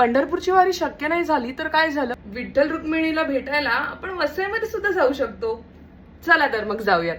पंढरपूरची वारी शक्य नाही झाली तर काय झालं, विठ्ठल रुक्मिणीला भेटायला आपण वसईमध्ये सुद्धा जाऊ शकतो. चला तर मग जाऊयात.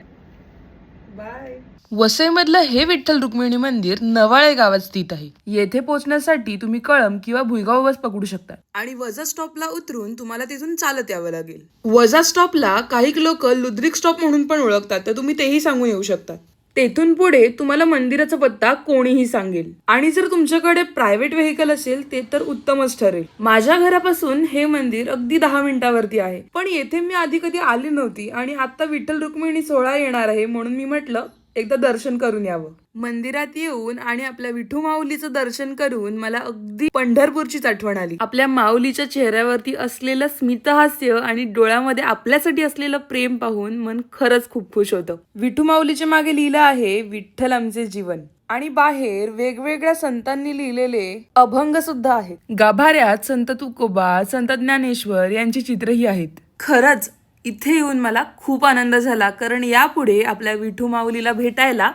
बाय. वसईमधलं हे विठ्ठल रुक्मिणी मंदिर नवाळे गावात स्थित आहे. येथे पोहोचण्यासाठी तुम्ही कळंब किंवा भुईगाव बस पकडू शकता आणि वजा स्टॉपला उतरून तुम्हाला तिथून चालत यावं लागेल. वजा स्टॉपला काही लोक लुद्रिक स्टॉप म्हणून पण ओळखतात, तर तुम्ही तेही सांगून येऊ शकता. तेथून पुढे तुम्हाला मंदिराचा पत्ता कोणीही सांगेल. आणि जर तुमच्याकडे प्रायव्हेट व्हेकल असेल ते तर उत्तमच ठरेल. माझ्या घरापासून हे मंदिर अगदी 10 मिनिटावरती आहे. पण येथे मी आधी कधी आली नव्हती आणि आता विठ्ठल रुक्मिणी सोहळा येणार आहे म्हणून मी म्हटलं एकदा दर्शन करून यावं. मंदिरात येऊन आणि आपल्या विठू माऊलीचं दर्शन करून मला अगदी पंढरपूरचीच आठवण आली. आपल्या माऊलीच्या चेहऱ्यावरती असलेलं स्मितहास्य आणि डोळ्यामध्ये आपल्यासाठी असलेलं प्रेम पाहून मन खरंच खूप खुश होतं. विठू माऊलीच्या मागे लिहिलं आहे विठ्ठल आमचे जीवन. आणि बाहेर वेगवेगळ्या संतांनी लिहिलेले अभंग सुद्धा आहेत. गाभाऱ्यात संत तुकोबा, संत ज्ञानेश्वर यांची चित्रही आहेत. खरंच इथे येऊन मला खूप आनंद झाला, कारण यापुढे आपल्या विठू माऊलीला भेटायला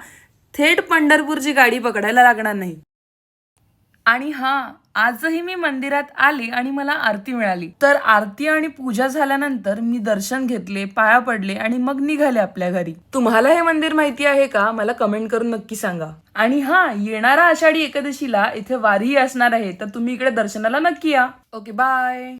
थेट पंढरपूरची गाडी पकडायला लागणार नाही. आणि आजही मी मंदिरात आले आणि मला आरती मिळाली. तर आरती आणि पूजा झाल्यानंतर मी दर्शन घेतले, पाया पडले आणि मग निघाले आपल्या घरी. तुम्हाला हे मंदिर माहिती आहे का? मला कमेंट करून नक्की सांगा. आणि येणारा आषाढी एकादशीला इथे वारीही असणार आहे, तर तुम्ही इकडे दर्शनाला नक्की या. Okay, bye.